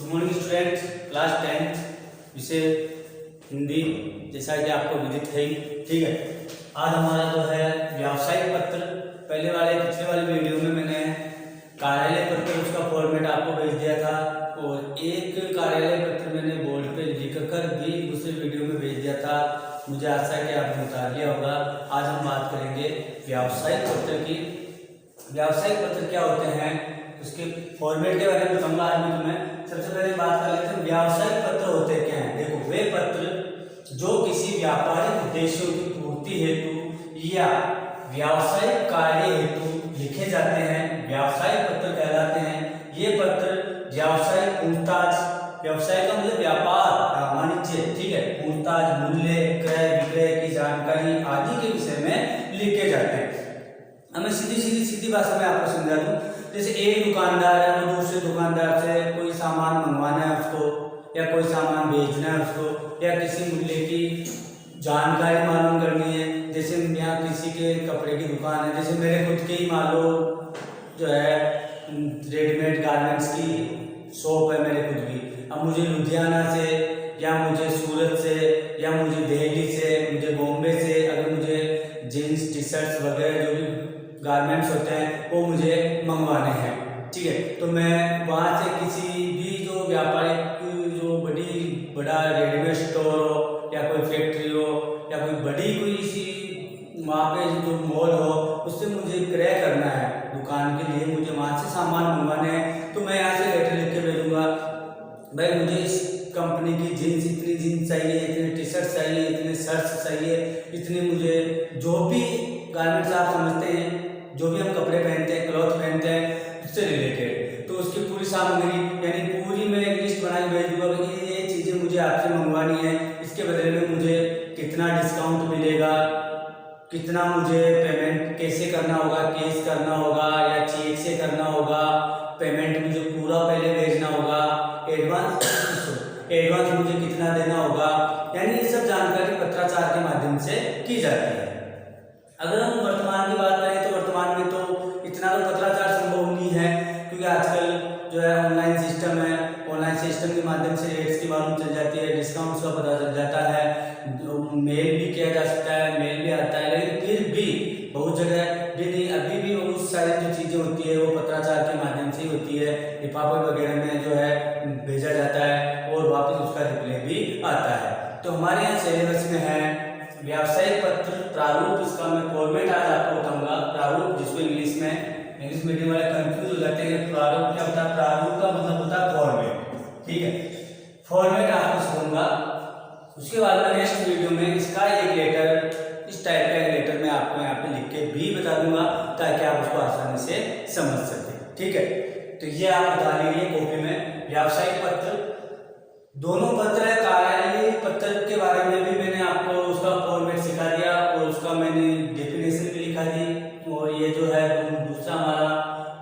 Good morning student, class 10 विषय हिंदी, जैसा कि आपको विदित है। ठीक है, आज हमारा जो है व्यावसायिक पत्र। पिछले वाले वीडियो में मैंने कार्यालय पत्र उसका फॉर्मेट आपको भेज दिया था और एक कार्यालय पत्र मैंने बोर्ड पे लिखकर भी दूसरे वीडियो में भेज दिया था। मुझे आशा है कि आपने उतार लिया होगा। आज हम बात करेंगे व्यावसायिक पत्र की। व्यावसायिक पत्र क्या होते हैं, उसके फॉर्मेट के बारे में बताऊंगा आज मैं तुम्हें। सबसे पहले बात कर लेते हैं व्यावसायिक पत्र होते क्या हैं। देखो, वे पत्र जो किसी व्यापारिक उद्देश्यों की पूर्ति हेतु या व्यावसायिक कार्य हेतु लिखे जाते हैं, व्यावसायिक पत्र कहलाते हैं। ये पत्र व्यावसायिक पूछताछ, व्यवसाय का मतलब व्यापार, वाणिज्य, ठीक है, पूछताछ, मूल्य, क्रय विक्रय की जानकारी आदि के विषय में लिखे जाते हैं। हमें सीधी भाषा में आपको समझा दूं। जैसे एक दुकानदार है, वो दूसरे दुकानदार से कोई सामान मंगवाना है उसको, या कोई सामान बेचना है उसको, या किसी मूल्य की जानकारी मालूम करनी है। जैसे यहाँ किसी के कपड़े की दुकान है, जैसे मेरे खुद के ही मान लो जो है रेडीमेड गारमेंट्स की शॉप है मेरे खुद की। अब मुझे लुधियाना से या मुझे सूरत से या मुझे दिल्ली से, मुझे बॉम्बे से अगर मुझे जीन्स टी शर्ट्स वगैरह जो भी गारमेंट्स होते हैं वो मुझे मंगवाने हैं, ठीक है। तो मैं वहाँ से किसी भी जो व्यापारिक जो बड़ा रेडीमेड स्टोर हो या कोई फैक्ट्री हो या कोई बड़ी कोई सी वहाँ पे जो मॉल हो, उससे मुझे क्रय करना है दुकान के लिए, मुझे वहाँ से सामान मंगवाने हैं। तो मैं यहाँ से लेटर लिख के भेजूंगा, भाई मुझे इस कंपनी की जीन्स, इतनी जीन्स चाहिए, इतने टी शर्ट चाहिए, इतने शर्ट्स चाहिए, इतने मुझे जो भी गारमेंट्स आप समझते हैं, जो भी हम कपड़े पहनते हैं, क्लॉथ पहनते हैं, उससे रिलेटेड, तो उसकी पूरी सामग्री यानी पूरी मैं एक लिस्ट बना के भेज दूंगा कि ये चीज़ें मुझे आपसे मंगवानी है, इसके बदले में मुझे कितना डिस्काउंट मिलेगा, कितना मुझे पेमेंट कैसे करना होगा, कैश करना होगा या चेक से करना होगा, पेमेंट मुझे पूरा पहले भेजना होगा, एडवांस मुझे कितना देना होगा, यानी ये सब जानकारी पत्राचार के माध्यम से की जाती है। अगर हम वर्तमान की बात करें तो वर्तमान में तो इतना तो पत्राचार संभव नहीं है, क्योंकि आजकल जो है ऑनलाइन सिस्टम है। ऑनलाइन सिस्टम के माध्यम से रेट्स की मालूम चल जाती है, डिस्काउंट्स का पता चल जाता है, मेल भी किया जा सकता है, मेल भी आता है। लेकिन फिर भी बहुत जगह भी नहीं, अभी भी बहुत सारी जो चीज़ें होती है वो पत्राचार के माध्यम से ही होती है। लिफाफे वगैरह में जो है भेजा जाता है और वापस उसका रिप्लाई भी आता है। तो हमारे यहाँ सिलेबस में है व्यावसायिक पत्र प्रारूप। इसका मैं फॉर्मेट आज आपको बताऊंगा। प्रारूप, जिसको इंग्लिश मीडियम वाले कंफ्यूज हो जाते हैं, प्रारूप क्या होता है। प्रारूप का मतलब होता है फॉर्मेट, ठीक है। फॉर्मेट आपको समझूंगा, उसके बाद में नेक्स्ट वीडियो में इसका एक लेटर, इस टाइप का एक लेटर मैं आपको यहाँ पे लिख के भी बता दूंगा, ताकि आप उसको आसानी से समझ सकें, ठीक है। तो ये आप बता लीजिए कॉपी में। व्यावसायिक पत्र दोनों पत्र है, कार्यालय पत्र के बारे में भी मैंने आपको उसका फॉर्मेट सिखा दिया और उसका मैंने डेफिनेशन भी लिखा दी। और ये जो है दूसरा हमारा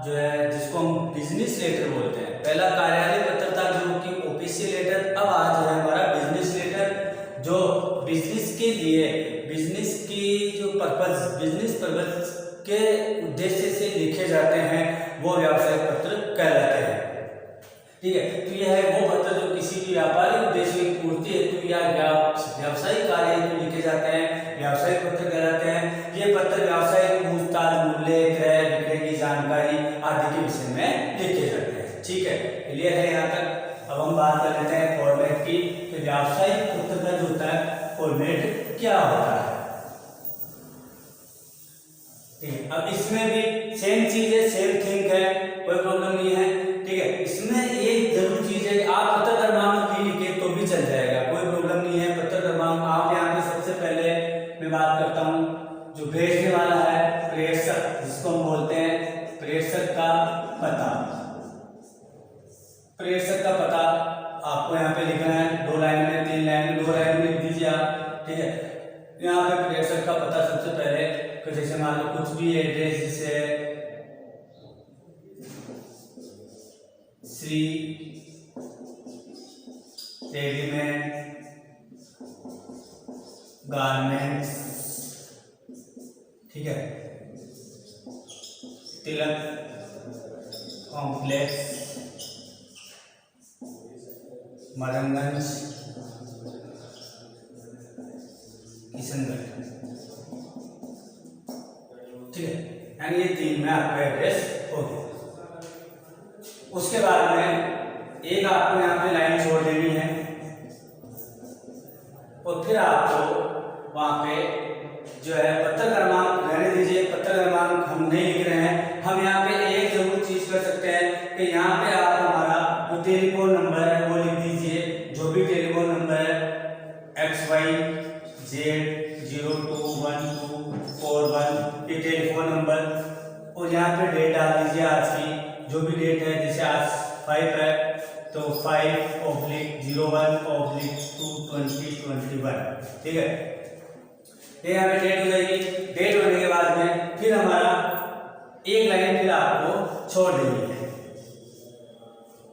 जो है जिसको हम बिजनेस लेटर बोलते हैं। पहला कार्यालय पत्र था जो कि ऑफिशियल लेटर, अब आज है हमारा बिजनेस लेटर, जो बिजनेस के लिए, बिजनेस की जो बिजनेस पर्पज के उद्देश्य से लिखे जाते हैं वो व्यावसायिक पत्र कहलाते हैं, ठीक है। तो यह है वो पत्र जो किसी भी व्यापारिक उद्देश्य की पूर्ति हेतु या व्यावसायिक कार्य हेतु लिखे जाते हैं, व्यावसायिक पत्र कहलाते हैं। ये पत्र व्यवसायिक पूछताछ, मूल्य, क्रय विक्रय की जानकारी आदि के विषय में लिखे जाते हैं, ठीक है। क्लियर है यहाँ तक। अब हम बात कर लेते हैं फॉर्मेट की। तो व्यावसायिक पत्र का जो होता है फॉर्मेट क्या होता है, ठीक है। अब इसमें भी सेम चीज है, सेम थिंग है, कोई प्रॉब्लम नहीं है, ठीक है। इसमें एक जरूर चीज है, आप पत्र क्रमांक भी लिखे तो भी चल जाएगा, कोई प्रॉब्लम नहीं है। पत्र क्रमांक आप यहाँ पे सबसे पहले मैं बात करता हूँ, जो भेजने वाला है प्रेषक, जिसको हम बोलते हैं प्रेषक का पता। प्रेषक का पता आपको यहाँ पे लिखना है, 2 लाइन में, 3 लाइन में, 2 लाइन में लिख दीजिए आप, ठीक है। यहाँ पे प्रेषक का पता सबसे पहले, तो जैसे मान लो कुछ भी एड्रेस, जैसे श्री रेडीमेड गारमेंट्स, ठीक है, तिलक कॉम्प्लेक्स, मदनगंज, किशनगंज, ठीक है। यानी ये 3 में आपका एड्रेस हो गया। उसके बाद में एक आपको यहाँ पे लाइन छोड़ देनी है और फिर आपको वहाँ पे जो है पत्र क्रमांक रहने दीजिए। पत्र क्रमांक हम नहीं लिख रहे हैं। हम यहाँ पे एक जरूर चीज कर सकते हैं कि यहाँ पे आप हमारा जो टेलीफोन नंबर है वो लिख दीजिए। जो भी टेलीफोन नंबर है XYZ 021241 ये टेलीफोन नंबर, और यहाँ पे डेट डाल दीजिए आज की, जो भी डेट है। जैसे आज 5 है तो 5/01/2021, ठीक है। ये यहाँ पे डेट हो जाएगी। डेट होने के बाद में फिर हमारा एक लाइन फिर आपको छोड़ देनी है।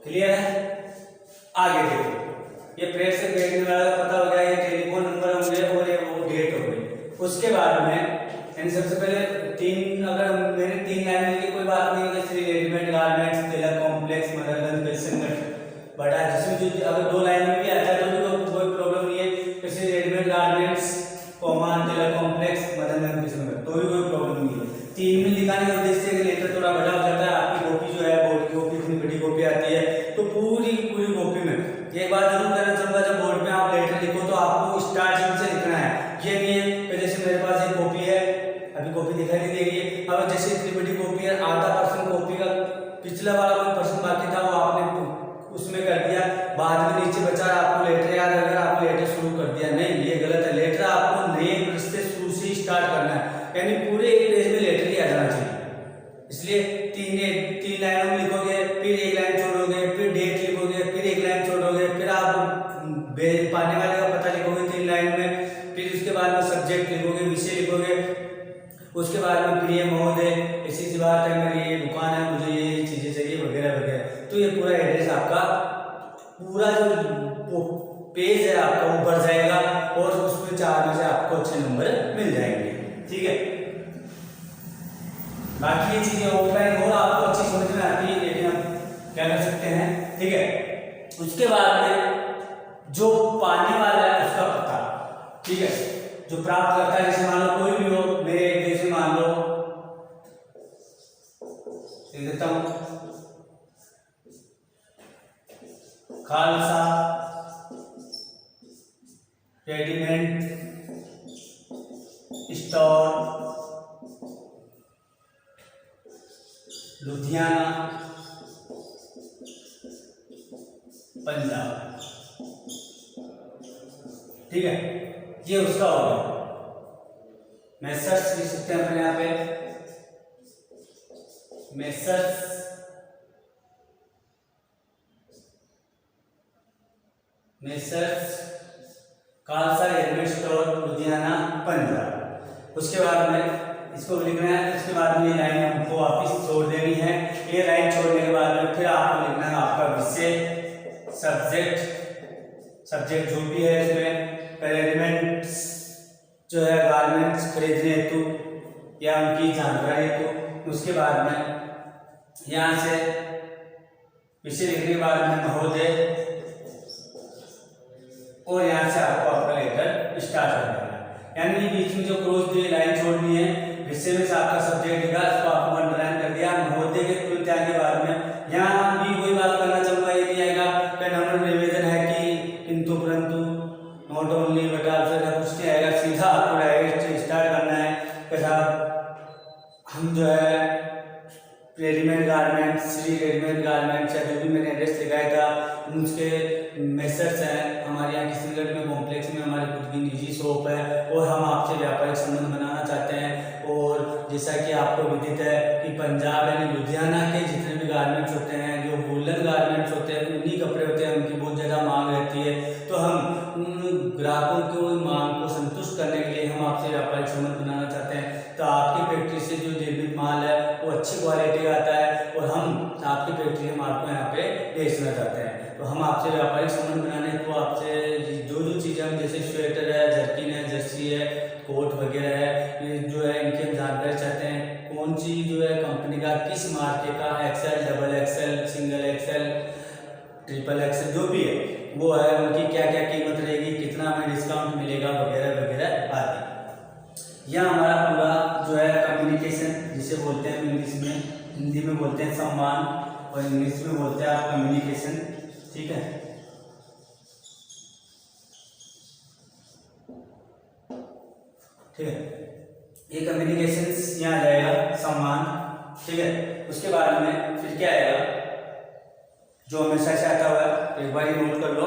क्लियर है? आगे देखो, ये प्रेस से देखने वाला पता हो गया, ये टेलीफोन नंबर होंगे और ये वो डेट हो गई। उसके बाद में यानी सबसे पहले 3, अगर मैंने 3 लाइन लिखी कोई बात नहीं होगी। Shri readymade garments, Tilak complex, Madanganj, Kishanganj, but जिसमें जो अगर 2 लाइन में भी आता है तो कोई प्रॉब्लम नहीं है। श्री रेडीमेड गारमेंट्स, तिलक कॉम्प्लेक्स, मदनगंज, किशनगंज, तो भी कोई प्रॉब्लम नहीं है। 3 में लिखाने का उद्देश्य है कि लेटर थोड़ा बड़ा हो जाता है। आपकी कॉपी जो है बोर्ड की कॉपी इतनी बड़ी कॉपी आती है तो पूरी कॉपी में एक बात जरूर कहना चाहूंगा, जब बोर्ड में आप लेटर लिखो तो आपको स्टार्टिंग से लिखना है। ये नहीं है कि जैसे मेरे पास एक कॉपी है, अभी कॉपी दिखाई नहीं दे रही है, अब जैसे इतनी बड़ी कॉपी है, आधा पर्सन कॉपी का पिछला वाला कोई पर्सन बाकी था वो आपने उसमें कर दिया, बाद में नीचे बचा आपको लेटर याद अगर आपने लेटर शुरू कर दिया। नहीं, ये गलत है। लेटर आपको नए पृष्ठ से शुरू से स्टार्ट करना है, यानी पूरे एक पेज में लेटर ही आ जाना चाहिए। इसलिए 3 लाइनों में लिखोगे, फिर एक लाइन छोड़ोगे, फिर डेट लिखोगे, फिर एक लाइन छोड़ोगे, फिर आप पाने वाले का पता लिखोगे 3 लाइन में, फिर उसके बाद में सब्जेक्ट लिखोगे, विषय लिखोगे, उसके बाद में प्रिय महोदय ऐसी सी बात है, मेरी ये दुकान है, मुझे ये चीजें चाहिए वगैरह वगैरह। तो ये पूरा एड्रेस आपका पूरा जो पेज है आपका वो भर जाएगा और उसमें 4 में से आपको अच्छे नंबर मिल जाएंगे, ठीक है। बाकी ये चीजें ऑफलाइन हो आपको अच्छी समझ में आती है, लेकिन हम क्या कर सकते हैं, ठीक है। उसके बाद में जो पाने वाला है उसका पता, ठीक है, जो प्राप्त करता है, जैसे मान लो कोई भी हो, मेरे एड्रेस में मान लो देता हूं खालसा रेडीमेड स्टोर, लुधियाना, पंजाब, ठीक है। ये उसका होगा। मेसर्स लिख सकते हैं अपने यहाँ पे, messrs Khalsa readymade store, Ludhiana, Punjab. उसके बाद में इसको लिखना है। उसके बाद में ये लाइन हमको वापिस छोड़ देनी है। ये लाइन छोड़ने के बाद में फिर आपको लिखना है आपका विषय, सब्जेक्ट जो भी है इसमें, रेडीमेड जो है गारमेंट्स खरीदने हेतु या उनकी जानकारी हेतु। उसके बाद में यहाँ से विषय लिखने के बाद में महोदय, और यहाँ से आपको आपका लेटर स्टार्ट करना है। यानी बीच में जो क्रॉस दी लाइन छोड़नी है, विषय में से आपका सब्जेक्ट लिखा, इसको आपको अंडरलाइन कर दिया। महोदय के तुरंत आगे बाद में यहाँ भी वही बात करना चाहूंगा, ये नहीं आएगा कि नंबर निवेदन है कि किंतु परंतु नॉट ओनली बट आल्सो, कुछ नहीं आएगा। सीधा आपको डायरेक्ट स्टार्ट करना है कि साहब हम जो है readymade garments, Shri readymade garments या जो भी मैंने एड्रेस लिखाया था उसके मेसर्स हैं हमारे यहाँ किशनगंज में कॉम्प्लेक्स में, हमारी खुद की निजी शॉप है और हम आपसे व्यापारिक संबंध बनाना चाहते हैं। और जैसा कि आपको विदित है कि पंजाब यानी लुधियाना के जितने भी गारमेंट्स होते हैं, जो वूलन गारमेंट्स होते हैं, उन्हीं कपड़े होते हैं, उनकी बहुत ज़्यादा मांग रहती है। तो हम उन ग्राहकों की मांग को संतुष्ट करने के लिए हम आपसे व्यापारिक संबंध बनाना चाहते हैं। तो आपकी फैक्ट्री से जो निर्मित माल है वो अच्छी क्वालिटी का आता है और हम आपकी फैक्ट्री हम आपको यहाँ पे बेचना चाहते हैं। तो हम आपसे व्यापारिक संबंध बनाने को आपसे जो चीज़ें हम जैसे स्वेटर है, जर्किन है, जर्सी है, कोट वगैरह है, ये जो है इनकी हम जानकारी चाहते हैं। कौन सी जो है कंपनी का, किस मार्के का, XL, double XL, single XL, triple XL जो भी है वो है उनकी क्या क्या कीमत रहेगी, कितना हमें डिस्काउंट मिलेगा वगैरह वगैरह आदि। यह हमारा पूरा जो है कम्युनिकेशन, जिसे बोलते हैं इंग्लिश में, हिंदी में बोलते हैं सम्मान और इंग्लिश में बोलते हैं आप कम्युनिकेशन। ठीक है, ठीक है, ये कम्युनिकेशन यहाँ आ जाएगा सम्मान। ठीक है, उसके बाद में फिर क्या आएगा, जो हमेशा से आता हुआ है, एक बार ही नोट कर लो।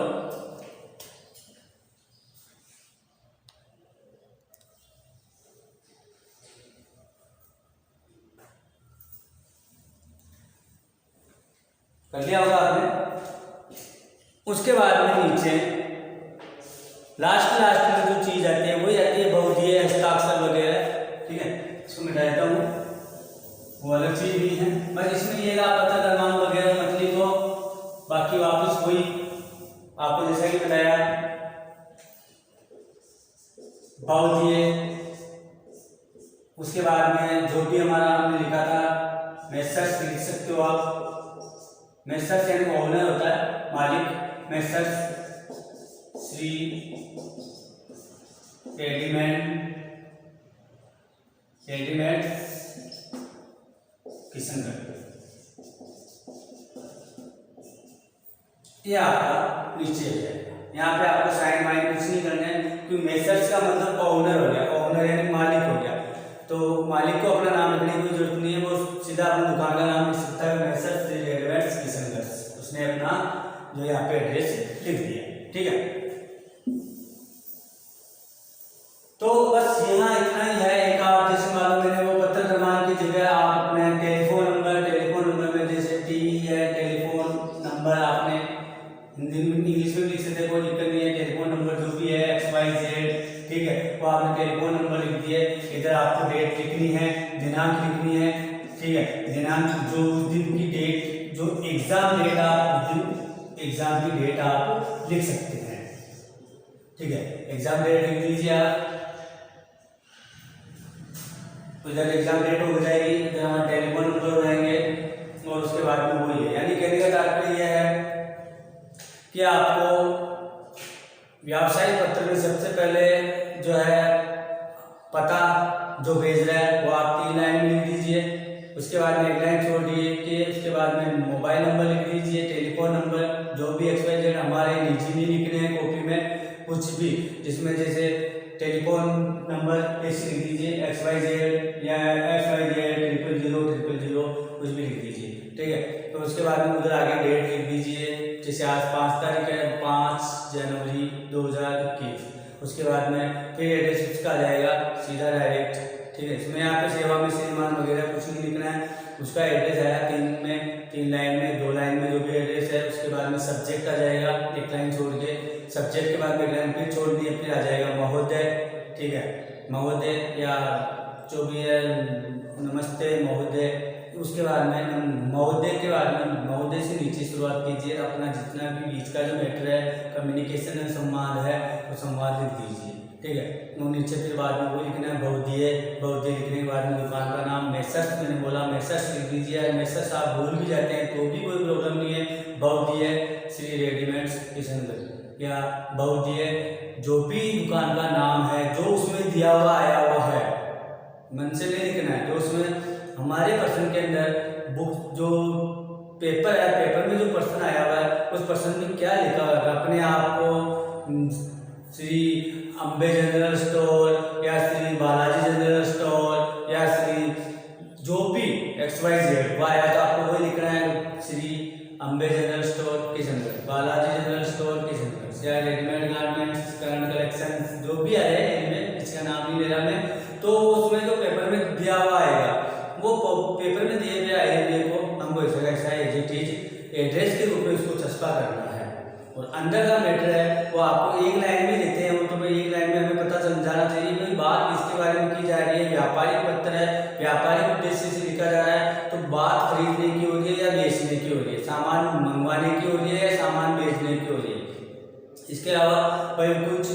कर लिया होगा आपने। उसके बाद में नीचे लास्ट में जो चीज आती है वही आती है बहुधीय, हस्ताक्षर वगैरह। ठीक है, इसको मिटा देता हूँ, वो अलग चीज भी है, बस इसमें ये आप पता दरमान वगैरह मत लिखो, बाकी वापस वही आपको जैसा कि बताया बहुधीय। उसके बाद में जो भी हमारा हमने लिखा था मेसर्स लिख सकते हो आप, मेसर्स यानी ओनर होता है, मालिक, मेसर्स श्री रेडीमेड किशनगढ़, ये आपका नीचे है। यहाँ पे आपको साइन वाइन कुछ नहीं करना है, क्योंकि मेसर्स का मतलब ओनर हो गया, ओनर यानी मालिक हो गया, तो मालिक को अपना नाम लिखने की कोई जरूरत नहीं है, वो सीधा अपनी दुकान का नाम लिख सकता है, मेसर्स श्री रेडीमेड किशनगढ़। उसने अपना जो यहाँ पे एड्रेस लिख दिया। ठीक है, तो बस यहाँ इतना ही है। एक आप जैसे मालूम मैंने वो पत्र क्रमांक की जगह आप अपने टेलीफोन नंबर में जैसे टी है, टेलीफोन नंबर आपने हिंदी में इंग्लिश में लिख सकते, कोई दिक्कत नहीं है। टेलीफोन नंबर जो भी है XYZ, ठीक है, वो आपने टेलीफोन नंबर लिख दिए। इधर आपको डेट लिखनी है, दिनांक लिखनी है। ठीक है, दिनांक जो उस दिन की डेट, जो एग्जाम डेट आप उस दिन एग्जाम की डेट आप लिख सकते हैं। ठीक है, एग्जाम डेट लिख दीजिए आप, तो जब एग्जाम डेट हो जाएगी तो हमारे टेलीफोन नंबर हो जाएंगे, और उसके बाद में वही है। यानी कहने का तात्पर्य यह है कि आपको व्यावसायिक पत्र में सबसे पहले जो है पता जो भेज रहा है वो आप 3 लाइन में लिख दीजिए। उसके बाद में 1 लाइन छोड़ दीजिए, उसके बाद में मोबाइल नंबर लिख दीजिए, टेलीफोन नंबर जो भी XYZ, हमारे निजी नहीं लिखने हैं कॉपी में कुछ भी, जिसमें जैसे टेलीफोन नंबर ऐसे लिख दीजिए XYZ या XYZ 000 कुछ भी लिख दीजिए। ठीक है, तो उसके बाद में उधर आगे डेट लिख दीजिए, जैसे आज 5 तारीख है, 5 जनवरी 2021। उसके बाद में फिर एड्रेस उसका आ जाएगा सीधा डायरेक्ट। ठीक है, इसमें यहाँ पे सेवा में श्रीमान वगैरह कुछ नहीं लिखना है, उसका एड्रेस आया 3 लाइन में, 2 लाइन में जो भी एड्रेस है। उसके बाद में सब्जेक्ट आ जाएगा 1 लाइन छोड़ के, सब्जेक्ट के बाद में 1 लाइन फिर छोड़ दिए, फिर आ जाएगा महोदय। ठीक है, महोदय या जो भी है नमस्ते महोदय। उसके बाद में महोदय के बाद में महोदय से नीचे शुरुआत कीजिए, अपना जितना भी बीच का जो मैटर है, कम्युनिकेशन है, संवाद है, वो संवाद लिख दीजिए। ठीक है, वो नीचे फिर बाद में वो लिखना है बहुधीय लिखने के बाद में दुकान का नाम मेसर्स, मैंने बोला मेसर्स लिख दीजिए। मेसर्स आप भूल भी जाते हैं तो भी कोई प्रॉब्लम नहीं है, बहुधीय श्री रेडीमेड्स किशनगढ़ या बहुधीय जो भी दुकान का नाम है जो उसमें दिया हुआ आया हुआ है, मन से नहीं लिखना है। जो उसमें हमारे पर्सन के अंदर बुक जो पेपर है, पेपर में जो पर्सन आया हुआ है उस पर्सन में क्या लिखा हुआ है, अपने आप को श्री अम्बे जनरल स्टोर या श्री बालाजी जनरल स्टोर या श्री जो भी XYZ वो आया तो आपको वही लिखना है, Shri Ambe general store Kishangarh, Balaji general store Kishangarh या रेडीमेड गारमेंट्स करंट कलेक्शन जो भी आए इनमें, इसका नाम नहीं ले रहा मैं। तो उसमें जो पेपर में दिया हुआ आएगा वो पेपर में दिए हुए आइडिया को हमको ऐसा एड्रेस के रूप में उसको चस्पा करना है। और अंदर का मैटर है वो आपको 1 लाइन में देते हैं, वो तो 1 लाइन में हमें पता चल जाना चाहिए कोई बात इसके बारे में की जा रही है। व्यापारिक पत्र है, व्यापारिक उद्देश्य से लिखा जा रहा है, तो बात खरीदने की हो रही है या बेचने की हो रही है, सामान मंगवाने की हो रही है या सामान बेचने की हो रही है। इसके अलावा भाई कुछ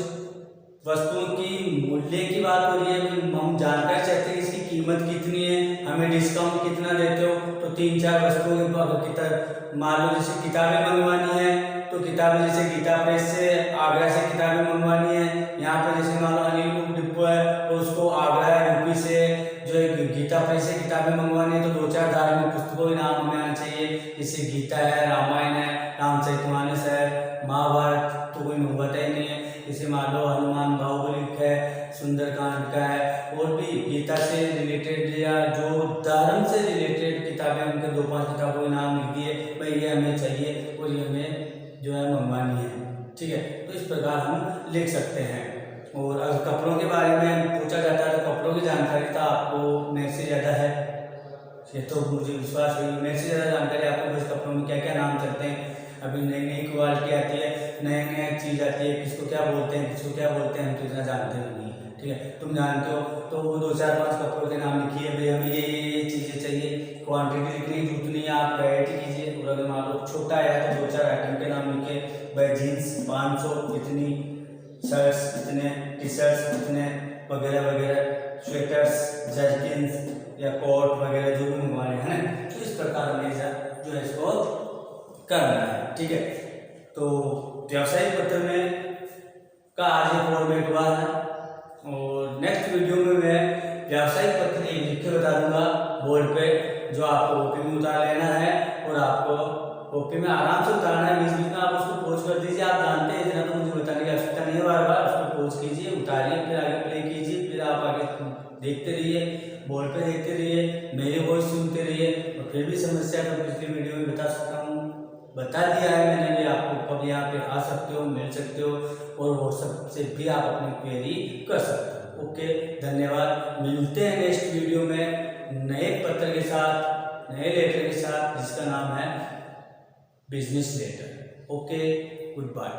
वस्तुओं की मूल्य की बात हो रही है, हम जानकारी चाहते हैं इसकी कीमत कितनी है, में हमें डिस्काउंट कितना देते हो, तो 3-4 वस्तुओं के अगर मान लो जैसे किताबें मंगवानी है तो किताबें जैसे गीता प्रेस से आगरा से किताबें मंगवानी है, यहाँ पर जैसे मान लो अनिल बुक डिपो है तो उसको आगरा यूपी से जो है गीता प्रेस से किताबें मंगवानी है, तो 2-4 धार्मिक पुस्तकों के नाम हमें आना चाहिए, जैसे गीता है, रामायण है, रामचरितमानस है, महाभारत तो कोई मंगवाता ही नहीं है, जैसे मान लो हनुमान बाहुबली है, सुंदरकांड का है, और भी गीता से रिलेटेड या जो धर्म से रिलेटेड किताबें उनके 2-5 किताबों के नाम लिख दिए, भाई ये हमें चाहिए और ये हमें जो है मंगवानी है, ठीक है। तो इस प्रकार हम लिख सकते हैं। और अगर कपड़ों के बारे में पूछा जाता है तो कपड़ों की जानकारी तो आपको मेरे से ज़्यादा है, ये तो मुझे विश्वास है, मेरे से ज़्यादा जानकारी आपको इस कपड़ों में क्या क्या नाम चलते हैं, अभी नई नई क्वालिटी आती है, नई नई चीज़ आती है, किसको क्या बोलते हैं किसको क्या बोलते हैं हम तो इतना जानते नहीं है, ठीक है। तुम जानते हो तो वो 2-4-5 कपड़ों के नाम लिखिए, भाई हमें ये चीज़ें चाहिए, क्वांटिटी लिखनी है उतनी आप वैरायटी कीजिए, और अगर मान लो छोटा है तो 2-4 आइटम के नाम लिखिए, भाई जीन्स 500 इतनी, शर्ट्स इतने, टी शर्ट्स इतने, वगैरह वगैरह, स्वेटर्स, जर्किन्स या कोट वगैरह जो भी मंगवाने हैं ना, तो इस प्रकार हमें जो है इसको करना है, ठीक है। तो व्यावसायिक पत्र में का आज ये फॉर्मेट हुआ है, और नेक्स्ट वीडियो में मैं व्यावसायिक पत्र एक लिख के बता दूंगा बोर्ड पे, जो आपको ओपी में उतार लेना है, और आपको ओपी में आराम से उतारना है, बीच बीच में आप उसको पोज कर दीजिए, आप जानते हैं इतना तो मुझे बताने की आवश्यकता नहीं है, बार बार उसको पोज कीजिए, उतारिए, फिर आगे प्ले कीजिए, फिर आप आगे देखते रहिए, बोर्ड पे देखते रहिए, मेरी वॉइस सुनते रहिए, और फिर भी समस्या तो पिछले वीडियो में बता सकता हूँ, बता दिया है मैंने भी आपको, कब यहाँ पे आ सकते हो, मिल सकते हो, और व्हाट्सएप से भी आप अपनी क्वेरी कर सकते हो। ओके, धन्यवाद, मिलते हैं नेक्स्ट वीडियो में नए पत्र के साथ, नए लेटर के साथ, जिसका नाम है business letter. Okay, good bye.